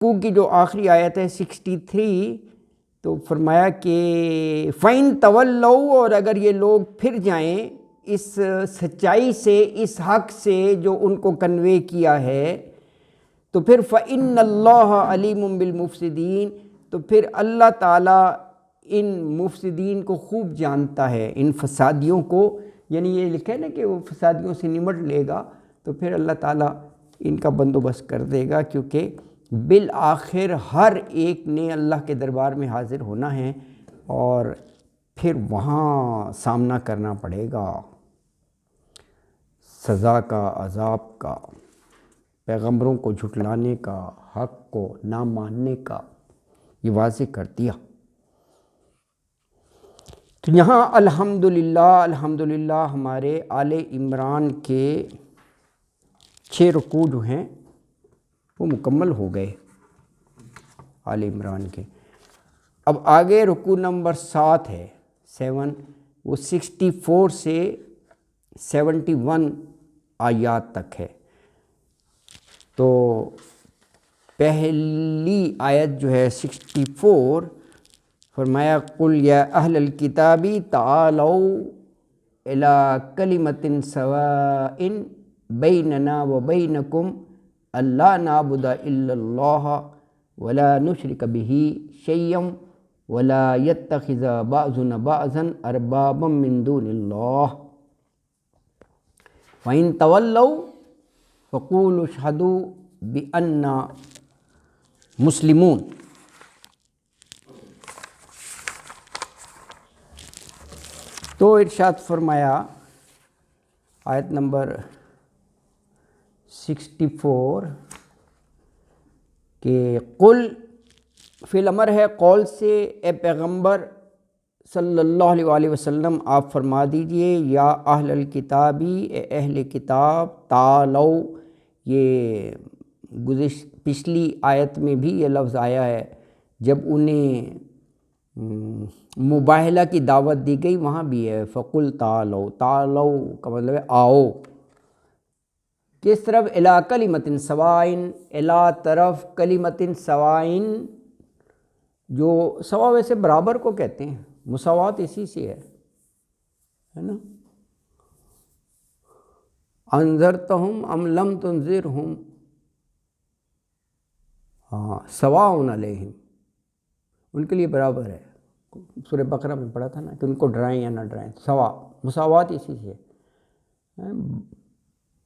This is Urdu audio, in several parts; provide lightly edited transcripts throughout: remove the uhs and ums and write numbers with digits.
رکوع کی جو آخری آیت ہے 63، تو فرمایا کہ فَإِن تَوَلَّوْا، اور اگر یہ لوگ پھر جائیں اس سچائی سے، اس حق سے جو ان کو کنوے کیا ہے، تو پھر فَإِنَّ اللَّهَ عَلِيمٌ بِالْمُفْسِدِينَ، تو پھر اللہ تعالیٰ ان مفسدین کو خوب جانتا ہے، ان فسادیوں کو، یعنی یہ لکھے نا کہ وہ فسادیوں سے نمٹ لے گا، تو پھر اللہ تعالیٰ ان کا بندوبست کر دے گا، کیونکہ بالآخر ہر ایک نے اللہ کے دربار میں حاضر ہونا ہے اور پھر وہاں سامنا کرنا پڑے گا سزا کا، عذاب کا، پیغمبروں کو جھٹلانے کا، حق کو نہ ماننے کا، یہ واضح کر دیا۔ تو یہاں الحمدللہ ہمارے آل عمران کے 6 رکوع جو ہیں وہ مکمل ہو گئے آل عمران کے۔ اب آگے رکوع نمبر 7 ہے، 7، وہ 64 سے 71 آیات تک ہے۔ تو پہلی آیت جو ہے 64، فرمایا قُلْ يَا أَهْلَ الْكِتَابِ تَعَالَوْا إِلَىٰ كَلِمَةٍ سَوَاءٍ بَيْنَنَا وَبَيْنَكُمْ أَلَّا نَعْبُدَ إِلَّا اللَّهَ وَلَا نُشْرِكَ بِهِ شَيْئًا وَلَا يَتَّخِذَ بَعْضُنَا بَعْضًا أَرْبَابًا مِّن دُونِ اللَّهِ فَإِن تَوَلَّوْا فَقُولُوا اشْهَدُوا بِأَنَّا مُسْلِمُونَ۔ تو ارشاد فرمایا آیت نمبر 64 کہ قل، فی الامر ہے قول سے، اے پیغمبر صلی اللہ علیہ وآلہ وسلم آپ فرما دیجئے، یا اہل الکتابی، اے اہل کتاب، تعالو، یہ پچھلی آیت میں بھی یہ لفظ آیا ہے جب انہیں مباہلہ کی دعوت دی گئی، وہاں بھی ہے فقل تعالو، تعالو کا مطلب ہے آؤ، کس طرف؟ الی کلمۃ سوائن، الی طرف کلمۃ سوائن، جو سوا ویسے برابر کو کہتے ہیں، مساوات اسی سے ہے نا، انذرتہم ام لم تنذرہم سواء علیہم، ان کے لیے برابر ہے۔ سورہ بقرہ میں پڑھا تھا نا کہ ان کو ڈرائیں یا نہ ڈرائیں، سوا، مساوات اسی سے ہے۔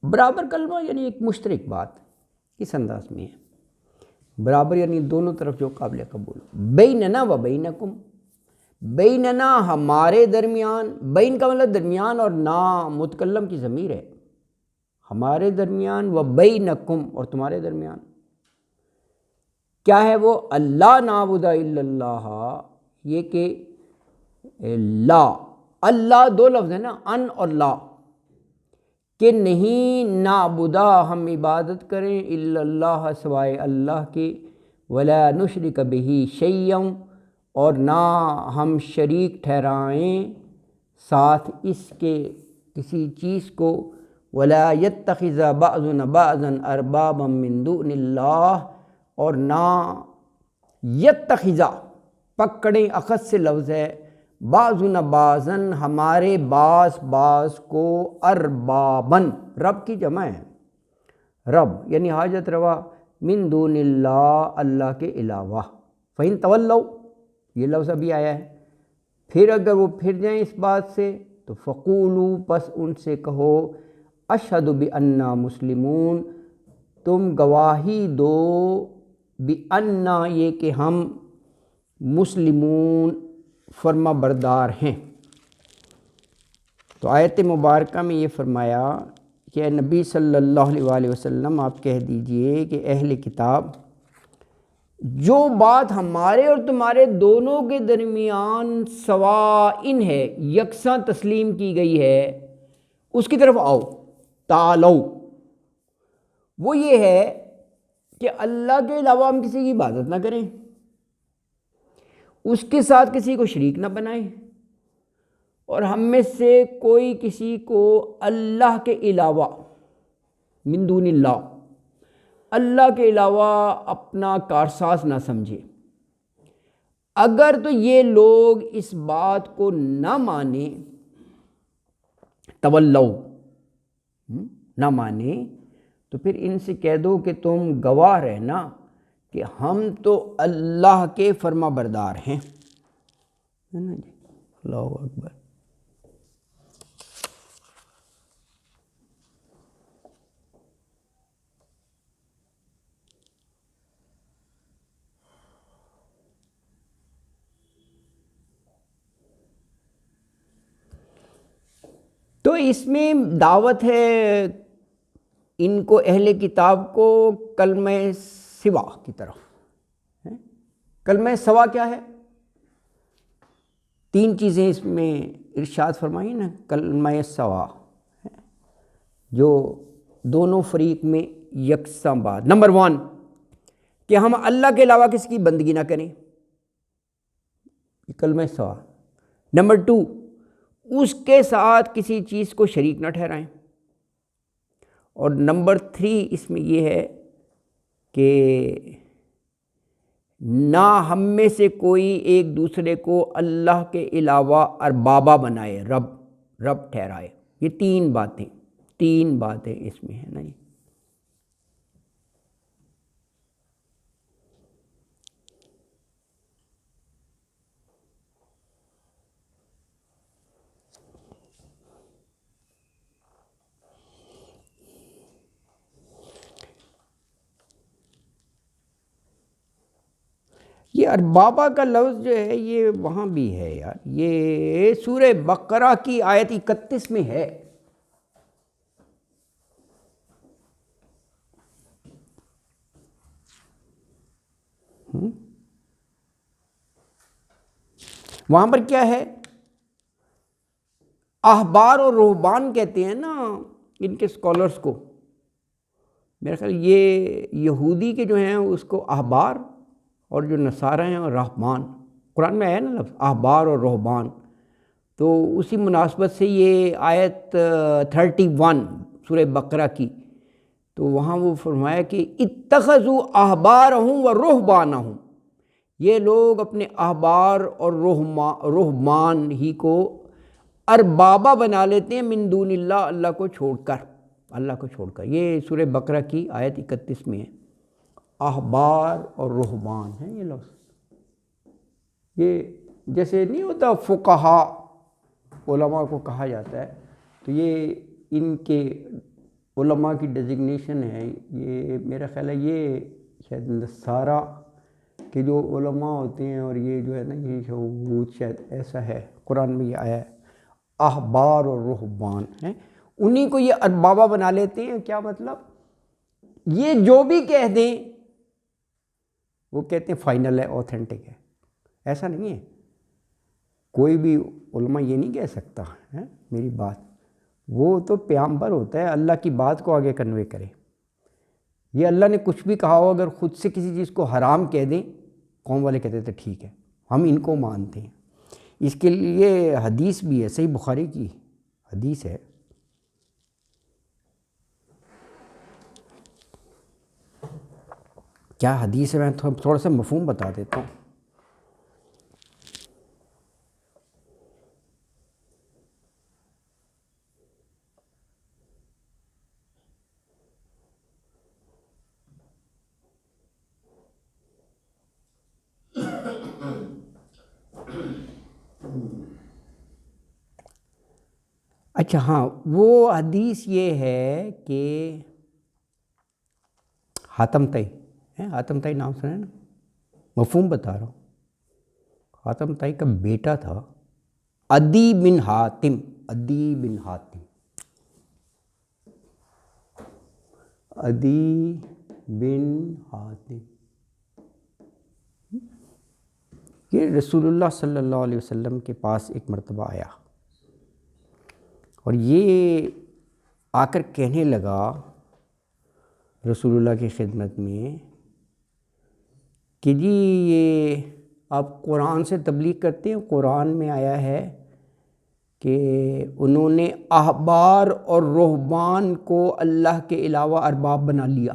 برابر کلمہ یعنی ایک مشترک بات، اس انداز میں ہے برابر، یعنی دونوں طرف جو قابل قبول۔ بیننا و بینکم، بیننا ہمارے درمیان، بین کا مطلب درمیان، اور نا متکلم کی ضمیر ہے، ہمارے درمیان، و بینکم اور تمہارے درمیان، کیا ہے وہ؟ اللہ نعبد الا اللہ، یہ کہ لا، اللہ دو لفظ ہے نا، ان اور لا، کہ نہیں نعبدا ہم عبادت کریں، الا اللہ سوائے اللہ کے، ولا نشرک بہ شیئا اور نہ ہم شریک ٹھہرائیں ساتھ اس کے کسی چیز کو، ولا یتخذ بعضنا بعضا اربابا من دون اللہ اور نہ یتخذ، پکڑیں اخذ سے لفظ ہے، بعضنا بعضاً ہمارے بعض بعض کو، ارباباً رب کی جمع ہے، رب یعنی حاجت روا، من دون اللہ اللہ کے علاوہ۔ فَإِن تَوَلَّوْا، یہ لفظ ابھی آیا ہے، پھر اگر وہ پھر جائیں اس بات سے تو فقولوا، پس ان سے کہو، اشہد بأننا مسلمون، تم گواہی دو، بأننا یہ کہ ہم مسلمون فرما بردار ہیں۔ تو آیت مبارکہ میں یہ فرمایا کہ اے نبی صلی اللہ علیہ وآلہ وسلم آپ کہہ دیجئے کہ اہل کتاب، جو بات ہمارے اور تمہارے دونوں کے درمیان سوائن ہے، یکساں تسلیم کی گئی ہے، اس کی طرف آؤ، تعالو، وہ یہ ہے کہ اللہ کے علاوہ ہم کسی کی عبادت نہ کریں، اس کے ساتھ کسی کو شریک نہ بنائیں، اور ہم میں سے کوئی کسی کو اللہ کے علاوہ، من دون اللہ، اللہ کے علاوہ اپنا کارساز نہ سمجھے۔ اگر تو یہ لوگ اس بات کو نہ مانیں، تولو نہ مانیں، تو پھر ان سے کہہ دو کہ تم گواہ رہنا کہ ہم تو اللہ کے فرما بردار ہیں۔ اللہ اکبر۔ تو اس میں دعوت ہے ان کو، اہل کتاب کو، کلمہ سوا کی طرف۔ کلمہ سوا کیا ہے؟ تین چیزیں اس میں ارشاد فرمائی نا، کلمہ سوا، جو دونوں فریق میں یکساں بات۔ نمبر 1 کہ ہم اللہ کے علاوہ کسی کی بندگی نہ کریں، کلمہ سوا۔ نمبر 2 اس کے ساتھ کسی چیز کو شریک نہ ٹھہرائیں۔ اور نمبر 3 اس میں یہ ہے کہ نہ ہم میں سے کوئی ایک دوسرے کو اللہ کے علاوہ اربابہ بنائے، رب ٹھہرائے۔ یہ تین باتیں اس میں ہیں نا۔ یہ اربابہ کا لفظ جو ہے یہ وہاں بھی ہے یار، یہ سورہ بقرہ کی آیت 31 میں ہے۔ وہاں پر کیا ہے؟ احبار اور رہبان کہتے ہیں نا ان کے اسکالرس کو، میرا خیال یہ یہودی کے جو ہیں اس کو احبار، اور جو نصارہ ہیں رہبان۔ قرآن میں آیا نا لفظ احبار اور رہبان، تو اسی مناسبت سے یہ آیت 31 سورہ بقرہ کی، تو وہاں وہ فرمایا کہ اتخذوا احبارہم و رہبانہم، یہ لوگ اپنے احبار اور رہبان ہی کو اربابہ بنا لیتے ہیں من دون اللہ، اللہ کو چھوڑ کر۔ یہ سورہ بقرہ کی آیت 31 میں ہے، احبار اور رہبان ہیں یہ لفظ۔ یہ جیسے نہیں ہوتا فقہا علماء کو کہا جاتا ہے، تو یہ ان کے علماء کی ڈیزگنیشن ہے۔ یہ میرا خیال ہے یہ شاید نصارہ کے جو علماء ہوتے ہیں، اور یہ جو ہے نا یہ شاید ایسا ہے، قرآن میں یہ آیا ہے احبار اور رہبان ہیں، انہی کو یہ اربابہ بنا لیتے ہیں۔ کیا مطلب؟ یہ جو بھی کہہ دیں وہ کہتے ہیں فائنل ہے، اوتھینٹک ہے۔ ایسا نہیں ہے، کوئی بھی علماء یہ نہیں کہہ سکتا ہے میری بات، وہ تو پیغمبر ہوتا ہے، اللہ کی بات کو آگے کنوے کرے۔ یہ اللہ نے کچھ بھی کہا ہو، اگر خود سے کسی چیز کو حرام کہہ دیں، قوم والے کہتے تھے ٹھیک ہے ہم ان کو مانتے ہیں۔ اس کے لیے حدیث بھی ہے، صحیح بخاری کی حدیث ہے۔ کیا حدیث ہے؟ میں تھوڑا سا مفہوم بتا دیتا ہوں۔ اچھا ہاں، وہ حدیث یہ ہے کہ حاتم طائی نام سنا ہے نا؟ مفہوم بتا رہا ہوں۔ حاتم طائی کا بیٹا تھا عدی بن حاتم۔ یہ رسول اللہ صلی اللہ علیہ وسلم کے پاس ایک مرتبہ آیا، اور یہ آ کر کہنے لگا رسول اللہ کی خدمت میں کہ جی یہ آپ قرآن سے تبلیغ کرتے ہیں، قرآن میں آیا ہے کہ انہوں نے احبار اور رہبان کو اللہ کے علاوہ ارباب بنا لیا۔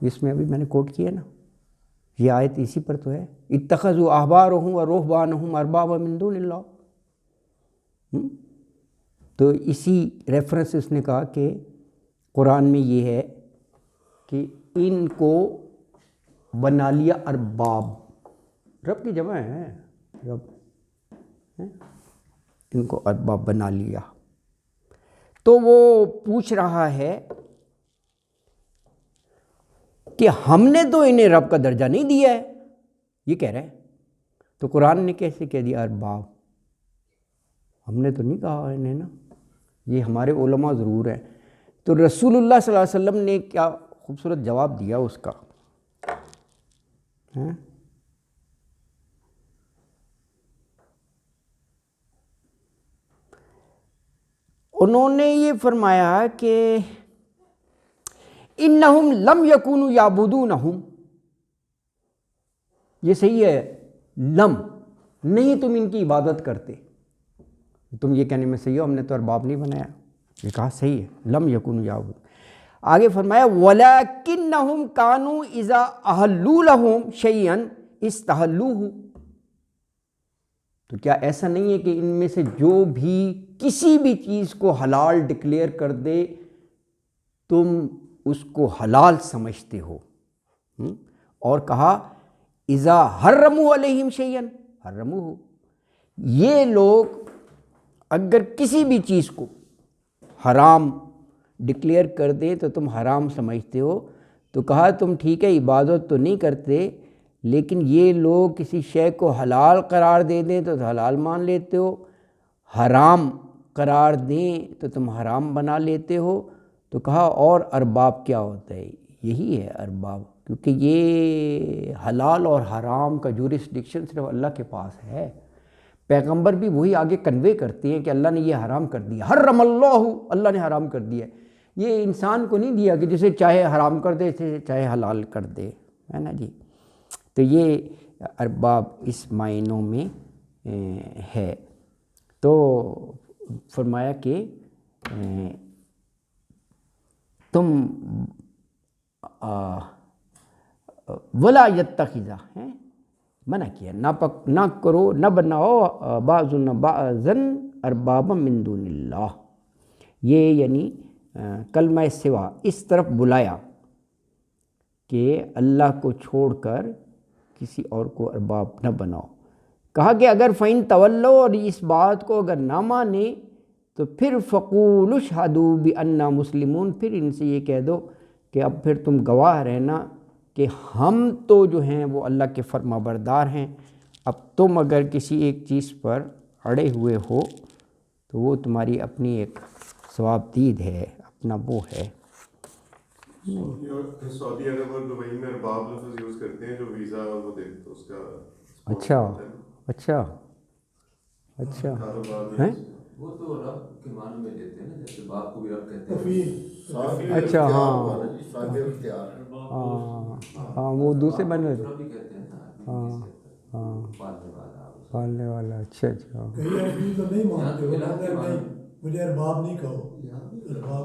اس میں ابھی میں نے کوٹ کیا نا، یہ آیت اسی پر تو ہے، اتخذوا احبارهم ورہبانهم اربابا من دون اللہ۔ تو اسی ریفرنس سے اس نے کہا کہ قرآن میں یہ ہے کہ ان کو بنا لیا ارباب، رب کی جمع ہے، رب، ان کو ارباب بنا لیا۔ تو وہ پوچھ رہا ہے کہ ہم نے تو انہیں رب کا درجہ نہیں دیا ہے، یہ کہہ رہے ہیں، تو قرآن نے کیسے کہہ دیا ارباب؟ ہم نے تو نہیں کہا انہیں نا، یہ ہمارے علماء ضرور ہیں۔ تو رسول اللہ صلی اللہ علیہ وسلم نے کیا خوبصورت جواب دیا اس کا، انہوں نے یہ فرمایا کہ انہم لم یکونوا یعبدونہم، یہ صحیح ہے، لم نہیں تم ان کی عبادت کرتے، تم یہ کہنے میں صحیح ہو ہم نے تو ارباب نہیں بنایا، یہ کہا صحیح ہے، لم یکونوا یعبدون۔ آگے فرمایا وَلَكِنَّهُمْ كَانُوا إِذَا أَحَلُّوا لَهُمْ شَيْئًا اسْتَحَلُّوهُ، تو کیا ایسا نہیں ہے کہ ان میں سے جو بھی کسی بھی چیز کو حلال ڈکلیئر کر دے تم اس کو حلال سمجھتے ہو؟ اور کہا اذا حرموا علیہم شیئا حرموہ، یہ لوگ اگر کسی بھی چیز کو حرام ڈکلیئر کر دیں تو تم حرام سمجھتے ہو، تو کہا تم ٹھیک ہے عبادت تو نہیں کرتے، لیکن یہ لوگ کسی شے کو حلال قرار دے دیں تو حلال مان لیتے ہو، حرام قرار دیں تو تم حرام بنا لیتے ہو۔ تو کہا اور ارباب کیا ہوتا ہے؟ یہی ہے ارباب، کیونکہ یہ حلال اور حرام کا جورسڈکشن صرف اللہ کے پاس ہے، پیغمبر بھی وہی آگے کنوے کرتے ہیں کہ اللہ نے یہ حرام کر دیا، حرم اللہ، اللہ نے حرام کر دیا، یہ انسان کو نہیں دیا کہ جسے چاہے حرام کر دے چاہے حلال کر دے، ہے نا جی۔ تو یہ ارباب اس معنوں میں ہے۔ تو فرمایا کہ تم ولا یتخذا، منع کیا، نہ کرو، نہ بناؤ بعضنا بعضا اربابا من دون اللہ، یہ یعنی کلمہ سوا اس طرف بلایا کہ اللہ کو چھوڑ کر کسی اور کو ارباب نہ بناؤ۔ کہا کہ اگر فَإِن تَوَلَّوْا، اور اس بات کو اگر نہ مانے تو پھر فَقُولُوا اشْهَدُوا بِأَنَّا مُسْلِمُونَ، پھر ان سے یہ کہہ دو کہ اب پھر تم گواہ رہنا کہ ہم تو جو ہیں وہ اللہ کے فرما بردار ہیں۔ اب تم اگر کسی ایک چیز پر اڑے ہوئے ہو تو وہ تمہاری اپنی ایک ثواب دید ہے، اپنا وہ ہے۔ سعودی عرب اور دبئی میں ارباب لفظ یوز کرتے ہیں جو ویزا وہ دیتے تو اس کا اچھا اچھا اچھا ہیں، وہ تو رب کے معنی میں لیتے ہیں نا، جیسے باپ کو بھی رب کہتے ہیں۔ اچھا ہاں ہاں وہ دوسرے بنے رب بھی کہتے ہیں نا، ہاں پالنے والا، پالنے والا، اچھا اچھا۔ کئی آدمی تو نہیں مانتے، وہ کہتے ہیں نہیں مجھے ارباب نہیں کہو، ارباب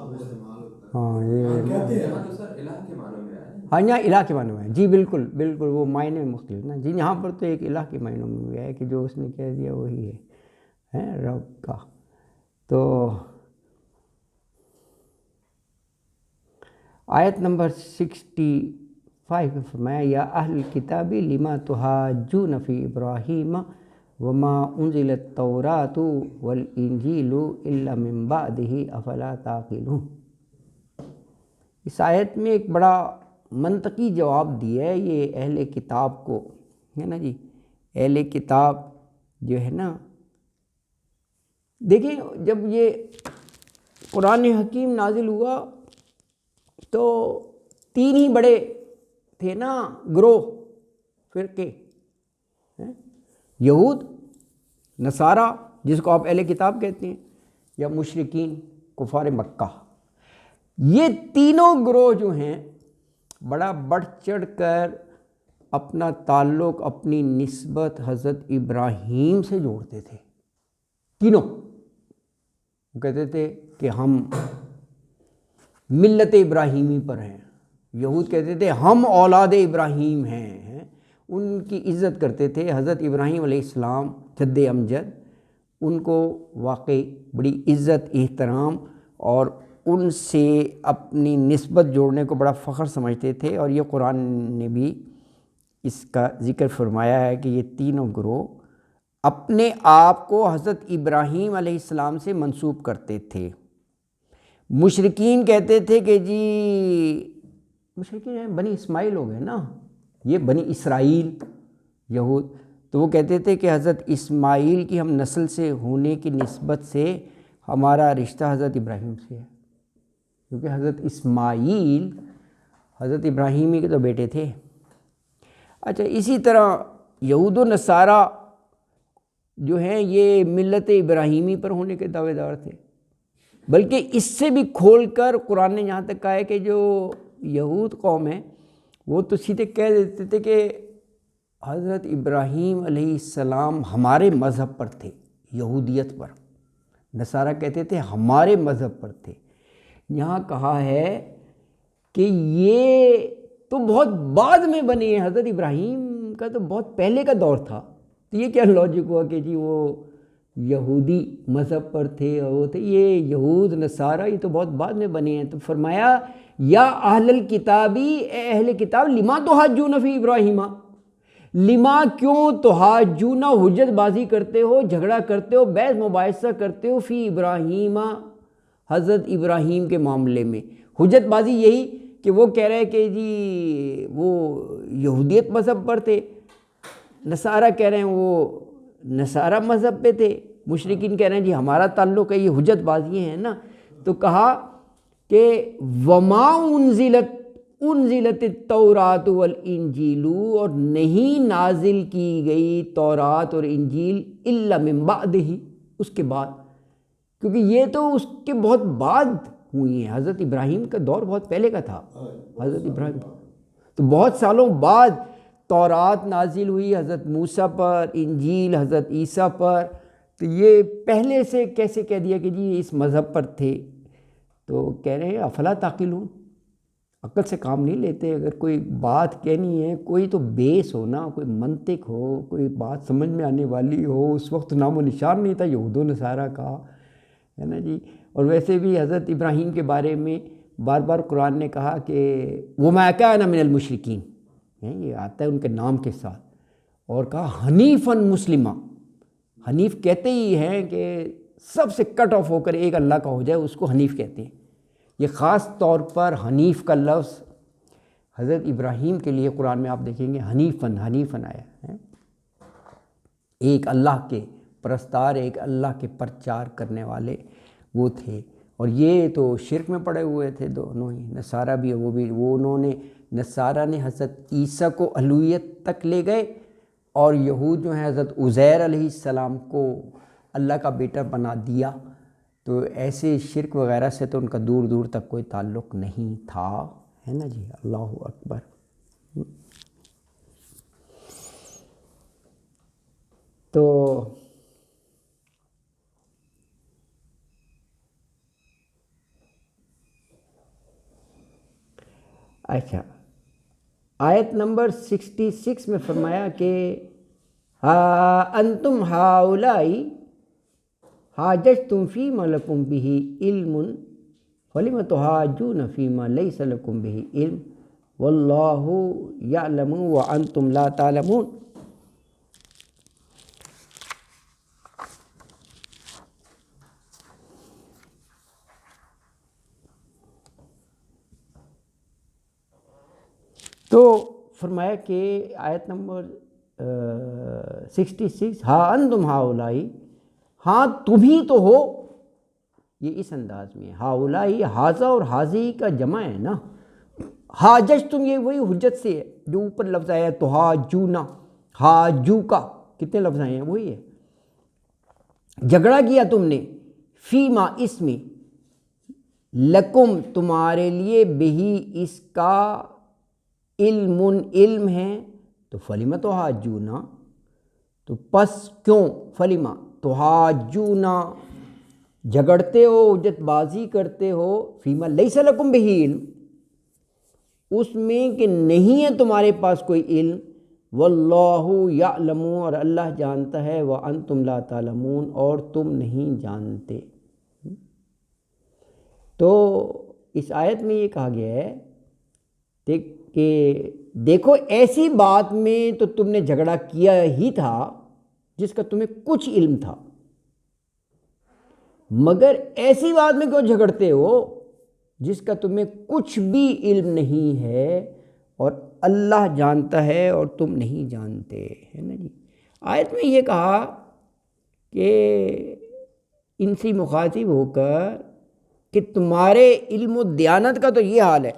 ہاں یہ کہتے ہیں یہاں تو سر الہ کے معنوں میں آیا ہے۔ ہاں یہاں الہ کے معنوں میں ہے، جی بالکل بالکل، وہ معنی مختلف نا جی، یہاں پر تو ایک الہ کے معنوں میں ہے کہ جو اس نے کہہ دیا وہی ہے رب کا۔ تو آیت نمبر 65 میں فرمایا یا اہل الکتاب لما تحاجون فی ابراہیم وما انزلت التوراۃ والانجیل الا من بعدہ افلا تعقلون۔ اس آیت میں ایک بڑا منطقی جواب دیا ہے یہ اہل کتاب کو، ہے نا جی۔ اہل کتاب جو ہے نا، دیکھیں جب یہ قرآن حکیم نازل ہوا تو 3 ہی بڑے تھے نا گروہ، فرقے، یہود، نصارہ جس کو آپ اہل کتاب کہتے ہیں، یا مشرکین کفار مکہ۔ یہ تینوں گروہ جو ہیں بڑا بڑھ چڑھ کر اپنا تعلق، اپنی نسبت حضرت ابراہیم سے جوڑتے تھے، تینوں۔ وہ کہتے تھے کہ ہم ملت ابراہیمی پر ہیں، یہود کہتے تھے ہم اولاد ابراہیم ہیں، ان کی عزت کرتے تھے۔ حضرت ابراہیم علیہ السلام جد امجد، ان کو واقعی بڑی عزت احترام اور ان سے اپنی نسبت جوڑنے کو بڑا فخر سمجھتے تھے، اور یہ قرآن نے بھی اس کا ذکر فرمایا ہے کہ یہ تینوں گروہ اپنے آپ کو حضرت ابراہیم علیہ السلام سے منسوب کرتے تھے۔ مشرکین کہتے تھے کہ جی، مشرکین بنی اسماعیل ہو گئے نا، یہ بنی اسرائیل یہود، تو وہ کہتے تھے کہ حضرت اسماعیل کی ہم نسل سے ہونے کی نسبت سے ہمارا رشتہ حضرت ابراہیم سے ہے، کیونکہ حضرت اسماعیل حضرت ابراہیمی کے تو بیٹے تھے۔ اچھا، اسی طرح یہود و نصارہ جو ہیں یہ ملت ابراہیمی پر ہونے کے دعوے دار تھے، بلکہ اس سے بھی کھول کر قرآن نے یہاں تک کہا ہے کہ جو یہود قوم ہے وہ تو سیدھے کہہ دیتے تھے کہ حضرت ابراہیم علیہ السلام ہمارے مذہب پر تھے، یہودیت پر۔ نصارہ کہتے تھے ہمارے مذہب پر تھے۔ یہاں کہا ہے کہ یہ تو بہت بعد میں بنے ہیں، حضرت ابراہیم کا تو بہت پہلے کا دور تھا، تو یہ کیا لاجک ہوا کہ جی وہ یہودی مذہب پر تھے اور وہ تھے، یہ یہود نصارہ یہ تو بہت بعد میں بنے ہیں۔ تو فرمایا یا اہل الکتابی، اے اہل کتاب، لما تحاجون فی ابراہیم، لما کیوں تحاجون حجت بازی کرتے ہو، جھگڑا کرتے ہو، بحث مباحثہ کرتے ہو، فی ابراہیم حضرت ابراہیم کے معاملے میں۔ حجت بازی یہی کہ وہ کہہ رہے کہ جی وہ یہودیت مذہب پر تھے، نصارہ کہہ رہے ہیں وہ نصارہ مذہب پہ تھے، مشرکین کہہ رہے ہیں جی ہمارا تعلق ہے، یہ حجت بازی ہیں نا۔ تو کہا کہ وما انزلت التوراۃ والانجیل، اور نہیں نازل کی گئی تورات اور انجیل الا من بعدہ، اس کے بعد، کیونکہ یہ تو اس کے بہت بعد ہوئی ہیں، حضرت ابراہیم کا دور بہت پہلے کا تھا، حضرت ابراہیم تو بہت سالوں بعد تورات نازل ہوئی حضرت موسیٰ پر، انجیل حضرت عیسیٰ پر، تو یہ پہلے سے کیسے کہہ دیا کہ جی اس مذہب پر تھے؟ تو کہہ رہے ہیں افلا تعقلون، عقل سے کام نہیں لیتے؟ اگر کوئی بات کہنی ہے، کوئی تو بیس ہو نا، کوئی منطق ہو، کوئی بات سمجھ میں آنے والی ہو۔ اس وقت نام و نشان نہیں تھا یہود و نصارہ کا، ہے نا جی۔ اور ویسے بھی حضرت ابراہیم کے بارے میں بار بار قرآن نے کہا کہ وَمَا كَانَ مِنَ الْمُشْرِكِينَ، یہ آتا ہے ان کے نام کے ساتھ، اور کہا حنیفاً مسلمہ، حنیف کہتے ہی ہیں کہ سب سے کٹ آف ہو کر ایک اللہ کا ہو جائے، اس کو حنیف کہتے ہیں۔ یہ خاص طور پر حنیف کا لفظ حضرت ابراہیم کے لیے قرآن میں آپ دیکھیں گے حنیفاً آیا ہے، ایک اللہ کے پرستار، ایک اللہ کے پرچار کرنے والے وہ تھے۔ اور یہ تو شرک میں پڑے ہوئے تھے دونوں ہی، نصارہ بھی وہ بھی، وہ انہوں نے نصارہ نے حضرت عیسیٰ کو الوہیت تک لے گئے، اور یہود جو ہیں حضرت عزیر علیہ السلام کو اللہ کا بیٹا بنا دیا۔ تو ایسے شرک وغیرہ سے تو ان کا دور دور تک کوئی تعلق نہیں تھا، ہے نا جی۔ اللہ اکبر۔ تو اچھا، آیت نمبر 66 میں فرمایا کہ انتم ہؤلاء حاججتم فیما لکم بہ علم فلم تحاجون فیما لیس لکم بہ علم واللہ یعلم وانتم لا تعلمون۔ تو فرمایا کہ آیت نمبر 66، ہاں انتم ہؤلاء، ہاں تم ہی تو ہو، یہ اس انداز میں ہؤلاء، حاذا اور حاذی کا جمع ہے نا، حاجج تم، یہ وہی حجت سے ہے جو اوپر لفظ آیا تحاجونا، حاجو کا کتنے لفظ آئے ہیں وہی ہے، جھگڑا کیا تم نے، فیما اس میں، لکم تمہارے لیے، بہی اس کا، علم ہے، تو فلم تحاجونا، تو پس کیوں، فلم تحاجونا، جھگڑتے ہو، حجت بازی کرتے ہو، فیما لیس لکم بہ علم، اس میں کہ نہیں ہے تمہارے پاس کوئی علم، واللہ یعلم، اور اللہ جانتا ہے، وانتم لا تعلمون، اور تم نہیں جانتے۔ تو اس آیت میں یہ کہا گیا ہے کہ دیکھو ایسی بات میں تو تم نے جھگڑا کیا ہی تھا جس کا تمہیں کچھ علم تھا، مگر ایسی بات میں کیوں جھگڑتے ہو جس کا تمہیں کچھ بھی علم نہیں ہے، اور اللہ جانتا ہے اور تم نہیں جانتے، ہے نا جی۔ آیت میں یہ کہا کہ ان سے مخاطب ہو کر کہ تمہارے علم و دیانت کا تو یہ حال ہے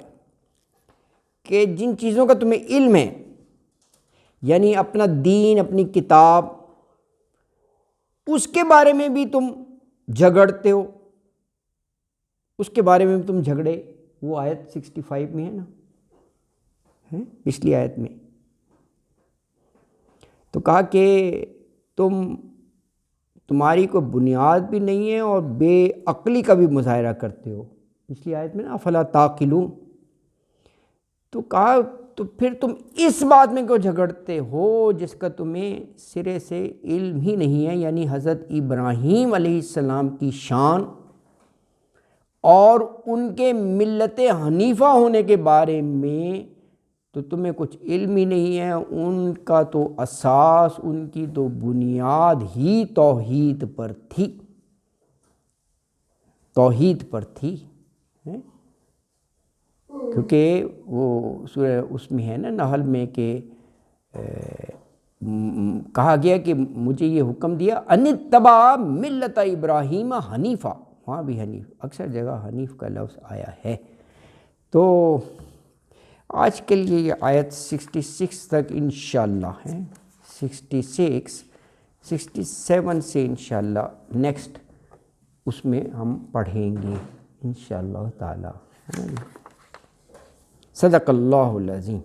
کہ جن چیزوں کا تمہیں علم ہے، یعنی اپنا دین، اپنی کتاب، اس کے بارے میں بھی تم جھگڑتے ہو، اس کے بارے میں تم جھگڑے۔ وہ آیت 65 میں ہے نا، پچھلی آیت میں تو کہا کہ تمہاری کوئی بنیاد بھی نہیں ہے اور بے عقلی کا بھی مظاہرہ کرتے ہو، پچھلی آیت میں نا افلا تعقلون۔ تو کہا تو پھر تم اس بات میں کیوں جھگڑتے ہو جس کا تمہیں سرے سے علم ہی نہیں ہے، یعنی حضرت ابراہیم علیہ السلام کی شان اور ان کے ملت حنیفہ ہونے کے بارے میں تو تمہیں کچھ علم ہی نہیں ہے۔ ان کا تو اساس، ان کی تو بنیاد ہی توحید پر تھی، توحید پر تھی، کیونکہ وہ سورہ اس میں ہے نا نحل میں کہ کہا گیا کہ مجھے یہ حکم دیا ان اتبع ملت ابراہیم حنیفہ، وہاں بھی حنیف، اکثر جگہ حنیف کا لفظ آیا ہے۔ تو آج کے لیے یہ آیت 66 تک انشاءاللہ ہے، 67 سے انشاءاللہ نیکسٹ اس میں ہم پڑھیں گے انشاءاللہ تعالی۔ صدق اللہ العظیم۔